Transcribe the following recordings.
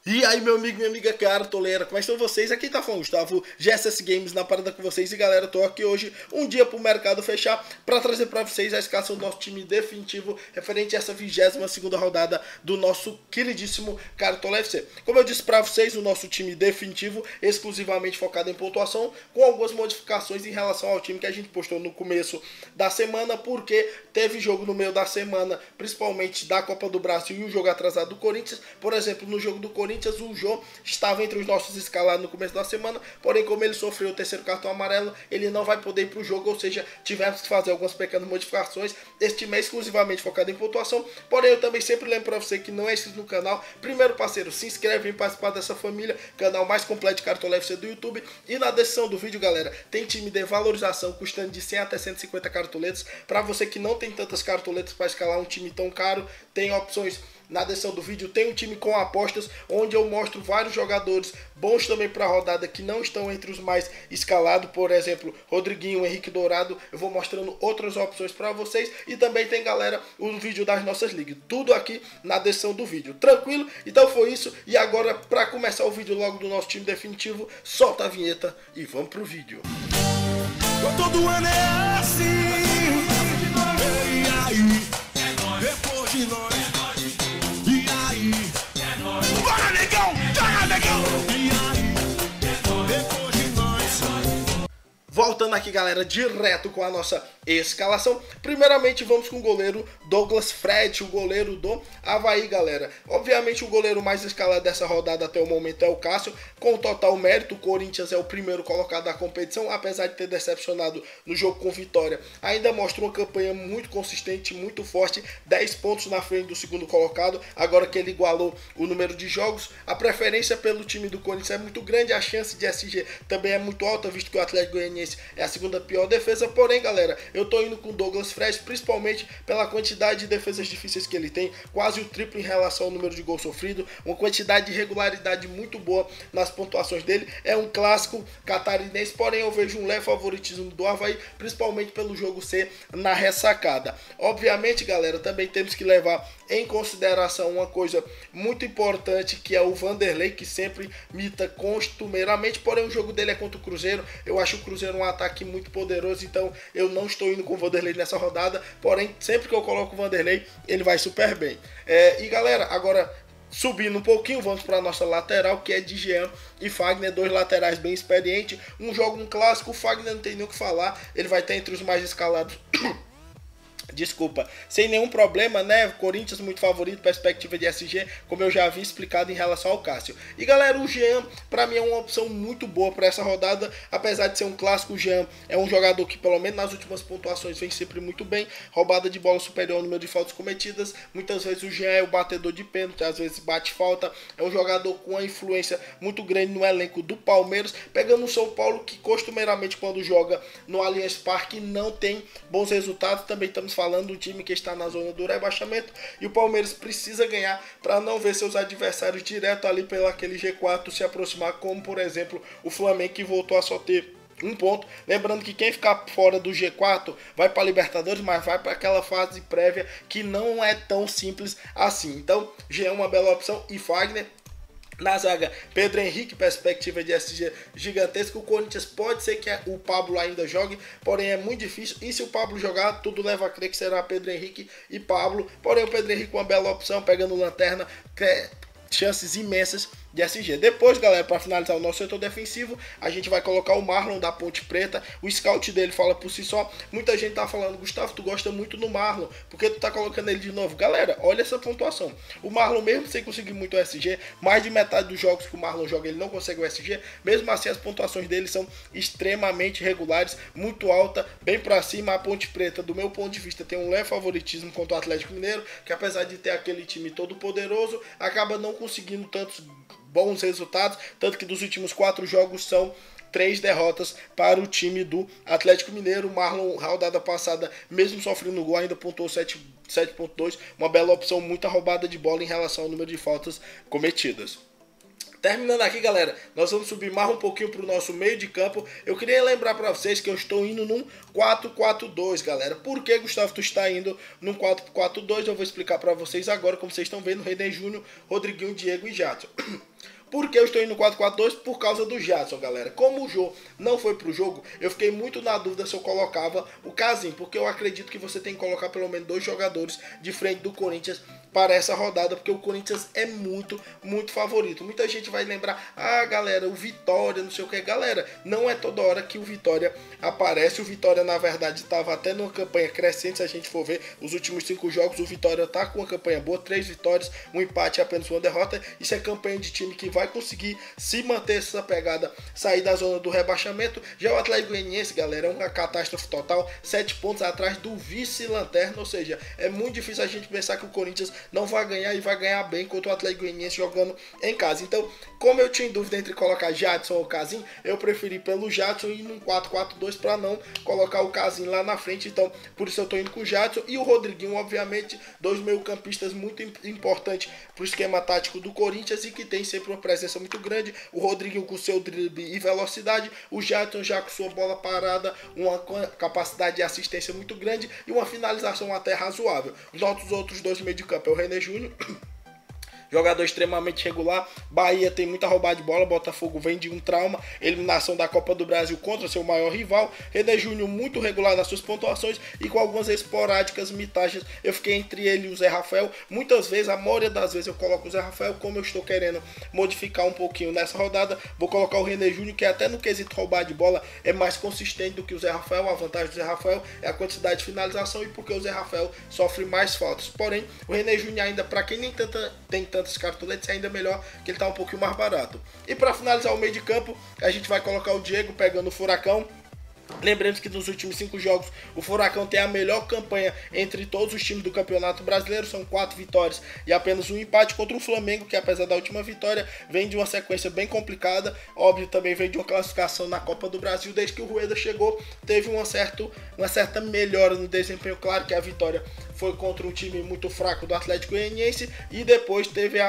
E aí, meu amigo, minha amiga cartoleira, como estão vocês? Aqui tá falando Gustavo, GSS Games na parada com vocês. E galera, tô aqui hoje, um dia pro mercado fechar, pra trazer pra vocês a escalação do nosso time definitivo referente a essa 22ª rodada do nosso queridíssimo Cartola FC. Como eu disse pra vocês, o nosso time definitivo, exclusivamente focado em pontuação, com algumas modificações em relação ao time que a gente postou no começo da semana, porque teve jogo no meio da semana, principalmente da Copa do Brasil e o jogo atrasado do Corinthians. Por exemplo, no jogo do Corinthians, o Jô estava entre os nossos escalados no começo da semana, porém como ele sofreu o terceiro cartão amarelo, ele não vai poder ir para o jogo, ou seja, tivemos que fazer algumas pequenas modificações. Este time é exclusivamente focado em pontuação, porém eu também sempre lembro para você que não é inscrito no canal, primeiro parceiro, se inscreve em participar dessa família, canal mais completo de Cartola FC do YouTube, e na descrição do vídeo, galera, tem time de valorização custando de 100 até 150 cartoletas, para você que não tem tantas cartoletas para escalar um time tão caro, tem opções. Na descrição do vídeo tem um time com apostas, onde eu mostro vários jogadores bons também para a rodada que não estão entre os mais escalados, por exemplo, Rodriguinho, Henrique Dourado. Eu vou mostrando outras opções para vocês, e também tem, galera, o vídeo das nossas ligas, tudo aqui na descrição do vídeo, tranquilo? Então foi isso, e agora para começar o vídeo logo do nosso time definitivo, solta a vinheta e vamos pro vídeo. Todo ano é assim, e aí, depois de nós. Bora, negão! Bora, negão! E aí, depois de nós. Voltando aqui, galera, direto com a nossa escalação. Primeiramente vamos com o goleiro Douglas Fred, o goleiro do Avaí, galera. Obviamente o goleiro mais escalado dessa rodada até o momento é o Cássio, com total mérito. O Corinthians é o primeiro colocado da competição, apesar de ter decepcionado no jogo com Vitória. Ainda mostra uma campanha muito consistente, muito forte, 10 pontos na frente do segundo colocado, agora que ele igualou o número de jogos. A preferência pelo time do Corinthians é muito grande, a chance de SG também é muito alta, visto que o Atlético Goianiense é a segunda pior defesa. Porém, galera, eu tô indo com o Douglas Fred, principalmente pela quantidade de defesas difíceis que ele tem, quase o triplo em relação ao número de gols sofrido, uma quantidade de regularidade muito boa nas pontuações dele. É um clássico catarinense, porém eu vejo um leve favoritismo do Avaí, principalmente pelo jogo ser na ressacada. Obviamente, galera, também temos que levar em consideração uma coisa muito importante, que é o Vanderlei, que sempre mita costumeiramente, porém o jogo dele é contra o Cruzeiro. Eu acho o Cruzeiro um ataque muito poderoso, então eu não estou indo com o Vanderlei nessa rodada, porém sempre que eu coloco o Vanderlei, ele vai super bem. E galera, agora subindo um pouquinho, vamos para a nossa lateral, que é de Jean e Fagner, dois laterais bem experientes, um jogo, um clássico. O Fagner não tem nem o que falar, ele vai estar entre os mais escalados desculpa, sem nenhum problema, né? Corinthians muito favorito, perspectiva de SG, como eu já havia explicado em relação ao Cássio. E galera, o Jean, pra mim, é uma opção muito boa para essa rodada, apesar de ser um clássico. O Jean é um jogador que, pelo menos nas últimas pontuações, vem sempre muito bem, roubada de bola superior ao número de faltas cometidas. Muitas vezes o Jean é o batedor de pênalti, às vezes bate falta, é um jogador com uma influência muito grande no elenco do Palmeiras, pegando o São Paulo, que costumeiramente quando joga no Allianz Parque não tem bons resultados. Também estamos falando do time que está na zona do rebaixamento, e o Palmeiras precisa ganhar para não ver seus adversários direto ali pelo aquele G4 se aproximar, como por exemplo o Flamengo, que voltou a só ter um ponto. Lembrando que quem ficar fora do G4 vai para a Libertadores, mas vai para aquela fase prévia que não é tão simples assim. Então G é uma bela opção, e Fagner. Na zaga, Pedro Henrique, perspectiva de SG gigantesca. O Corinthians pode ser que o Pablo ainda jogue, porém é muito difícil. E se o Pablo jogar, tudo leva a crer que será Pedro Henrique e Pablo. Porém o Pedro Henrique uma bela opção, pegando lanterna, chances imensas de SG. Depois, galera, para finalizar o nosso setor defensivo, a gente vai colocar o Marlon da Ponte Preta. O scout dele fala por si só. Muita gente tá falando: Gustavo, tu gosta muito do Marlon, por que tu tá colocando ele de novo? Galera, olha essa pontuação. O Marlon, mesmo sem conseguir muito SG, mais de metade dos jogos que o Marlon joga ele não consegue o SG. Mesmo assim, as pontuações dele são extremamente regulares, muito alta, bem para cima. A Ponte Preta, do meu ponto de vista, tem um leve favoritismo contra o Atlético Mineiro, que apesar de ter aquele time todo poderoso, acaba não conseguindo tantos bons resultados, tanto que dos últimos 4 jogos são 3 derrotas para o time do Atlético Mineiro. Marlon, rodada passada, mesmo sofrendo gol, ainda pontuou 7.2, uma bela opção, muita roubada de bola em relação ao número de faltas cometidas. Terminando aqui, galera, nós vamos subir mais um pouquinho para o nosso meio de campo. Eu queria lembrar para vocês que eu estou indo num 4-4-2, galera. Por que, Gustavo, tu está indo num 4-4-2? Eu vou explicar para vocês agora. Como vocês estão vendo, René Júnior, Rodriguinho, Diego e Jadson. Por que eu estou indo no 4-4-2? Por causa do Jadson, galera. Como o Jô não foi pro jogo, eu fiquei muito na dúvida se eu colocava o Casim, porque eu acredito que você tem que colocar pelo menos 2 jogadores de frente do Corinthians para essa rodada, porque o Corinthians é muito favorito. Muita gente vai lembrar, galera, o Vitória, não sei o que. Galera, não é toda hora que o Vitória aparece. O Vitória, na verdade, estava até numa campanha crescente, se a gente for ver os últimos 5 jogos, o Vitória tá com uma campanha boa, 3 vitórias, 1 empate e apenas 1 derrota. Isso é campanha de time que vai conseguir se manter essa pegada, sair da zona do rebaixamento. Já o Atlético Goianiense, galera, é uma catástrofe total, 7 pontos atrás do vice-lanterna, ou seja, é muito difícil a gente pensar que o Corinthians não vai ganhar e vai ganhar bem contra o Atlético Goianiense jogando em casa. Então, como eu tinha dúvida entre colocar Jadson ou Casim, eu preferi pelo Jadson e ir num 4-4-2 para não colocar o Casim lá na frente. Então, por isso eu tô indo com o Jadson e o Rodriguinho, obviamente, 2 meio-campistas muito importantes para o esquema tático do Corinthians e que tem sempre uma presença muito grande. O Rodriguinho com seu drible e velocidade, o Jadson já com sua bola parada, uma capacidade de assistência muito grande e uma finalização até razoável. Os nossos outros 2 meio de campo é o René Júnior, jogador extremamente regular. Bahia tem muita roubada de bola. Botafogo vem de um trauma, eliminação da Copa do Brasil contra seu maior rival. René Júnior muito regular nas suas pontuações e com algumas esporádicas mitagens. Eu fiquei entre ele e o Zé Rafael. Muitas vezes, a maioria das vezes, eu coloco o Zé Rafael. Como eu estou querendo modificar um pouquinho nessa rodada, vou colocar o René Júnior, que até no quesito roubar de bola é mais consistente do que o Zé Rafael. A vantagem do Zé Rafael é a quantidade de finalização e porque o Zé Rafael sofre mais faltas. Porém, o René Júnior ainda, para quem nem tem tantos cartoletes, é ainda melhor que ele tá um pouquinho mais barato. E para finalizar o meio de campo, a gente vai colocar o Diego pegando o Furacão. Lembremos que nos últimos 5 jogos o Furacão tem a melhor campanha entre todos os times do Campeonato Brasileiro. São 4 vitórias e apenas 1 empate contra o Flamengo, que apesar da última vitória vem de uma sequência bem complicada. Óbvio, também vem de uma classificação na Copa do Brasil. Desde que o Rueda chegou, teve uma certa melhora no desempenho. Claro que a vitória foi contra um time muito fraco do Atlético Goianiense e depois teve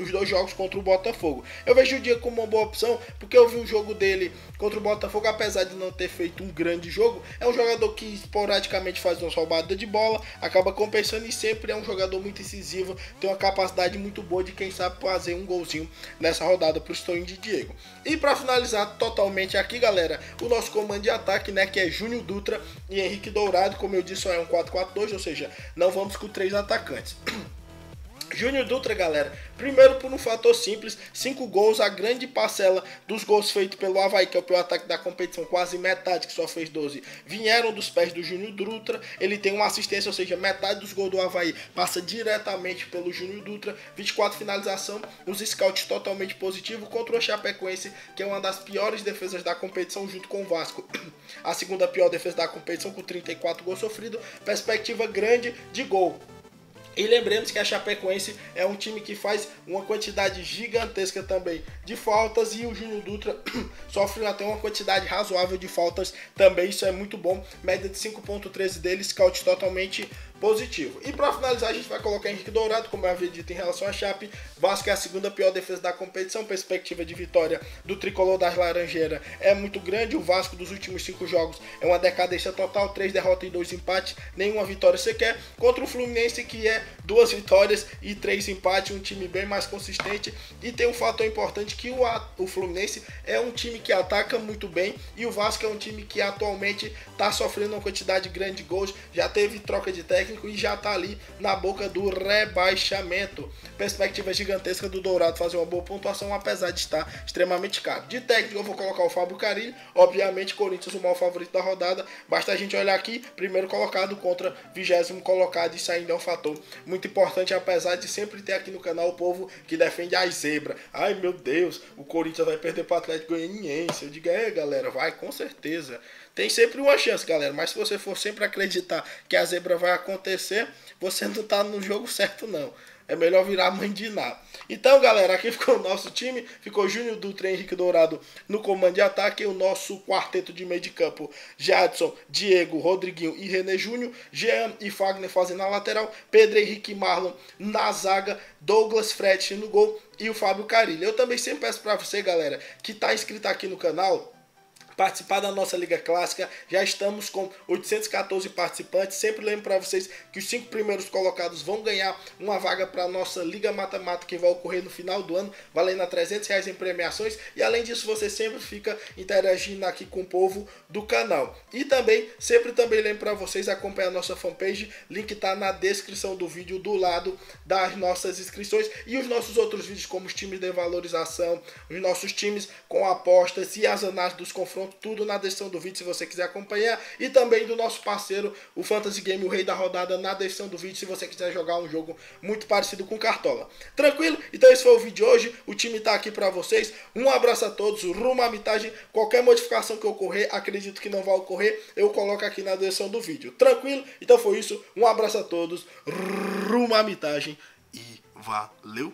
os 2 jogos contra o Botafogo. Eu vejo o Diego como uma boa opção, porque eu vi um jogo dele contra o Botafogo, apesar de não ter feito um grande jogo, é um jogador que esporadicamente faz uma roubada de bola, acaba compensando e sempre é um jogador muito incisivo, tem uma capacidade muito boa de quem sabe fazer um golzinho nessa rodada pro Estoril de Diego. E para finalizar totalmente aqui, galera, o nosso comando de ataque, né, que é Júnior Dutra e Henrique Dourado. Como eu disse, só é um 4-4-2, ou seja, não vamos com 3 atacantes. Júnior Dutra, galera, primeiro por um fator simples, 5 gols, a grande parcela dos gols feitos pelo Avaí, que é o pior ataque da competição, quase metade, que só fez 12, vieram dos pés do Júnior Dutra. Ele tem uma assistência, ou seja, metade dos gols do Avaí passa diretamente pelo Júnior Dutra, 24 finalização, os scouts totalmente positivos contra o Chapecoense, que é uma das piores defesas da competição junto com o Vasco. A segunda pior defesa da competição com 34 gols sofridos, perspectiva grande de gol. E lembremos que a Chapecoense é um time que faz uma quantidade gigantesca também de faltas e o Júnior Dutra sofre até uma quantidade razoável de faltas também, isso é muito bom, média de 5.13 dele, scout totalmente positivo. E para finalizar a gente vai colocar Henrique Dourado, como eu havia dito em relação à Chape. Vasco é a segunda pior defesa da competição, perspectiva de vitória do tricolor das Laranjeiras é muito grande. O Vasco dos últimos 5 jogos é uma decadência total, 3 derrotas e 2 empates, nenhuma vitória sequer, contra o Fluminense que é 2 vitórias e 3 empates, um time bem mais consistente. E tem um fator importante que o Fluminense é um time que ataca muito bem e o Vasco é um time que atualmente está sofrendo uma quantidade grande de gols, já teve troca de técnico e já está ali na boca do rebaixamento. Perspectiva gigantesca do Dourado fazer uma boa pontuação, apesar de estar extremamente caro. De técnico eu vou colocar o Fábio Carilli, obviamente Corinthians o maior favorito da rodada, basta a gente olhar aqui, primeiro colocado contra 20º colocado, isso ainda é um fator muito importante, apesar de sempre ter aqui no canal o povo que defende as zebras. Ai meu Deus, o Corinthians vai perder para o Atlético Goianiense. Eu digo, galera, vai com certeza. Tem sempre uma chance, galera, mas se você for sempre acreditar que a zebra vai acontecer, você não tá no jogo certo, não. É melhor virar mãe de nada. Então, galera, aqui ficou o nosso time. Ficou Júnior Dutra e Henrique Dourado no comando de ataque. O nosso quarteto de meio de campo, Jadson, Diego, Rodriguinho e René Júnior. Jean e Fagner fazendo na lateral. Pedro Henrique e Marlon na zaga. Douglas Fred no gol e o Fábio Carilli. Eu também sempre peço pra você, galera, que tá inscrito aqui no canal, participar da nossa Liga Clássica. Já estamos com 814 participantes. Sempre lembro para vocês que os 5 primeiros colocados vão ganhar uma vaga para a nossa Liga Mata-Mata, que vai ocorrer no final do ano, valendo a R$300 em premiações. E além disso, você sempre fica interagindo aqui com o povo do canal. E também, sempre lembro para vocês acompanhar a nossa fanpage. Link está na descrição do vídeo, do lado das nossas inscrições. E os nossos outros vídeos, como os times de valorização, os nossos times com apostas e as análises dos confrontos, tudo na descrição do vídeo se você quiser acompanhar. E também do nosso parceiro, o Fantasy Game, o rei da rodada, na descrição do vídeo se você quiser jogar um jogo muito parecido com Cartola. Tranquilo? Então esse foi o vídeo de hoje. O time tá aqui para vocês. Um abraço a todos, rumo à mitagem. Qualquer modificação que ocorrer, acredito que não vai ocorrer, eu coloco aqui na descrição do vídeo. Tranquilo? Então foi isso. Um abraço a todos, rumo à mitagem e valeu!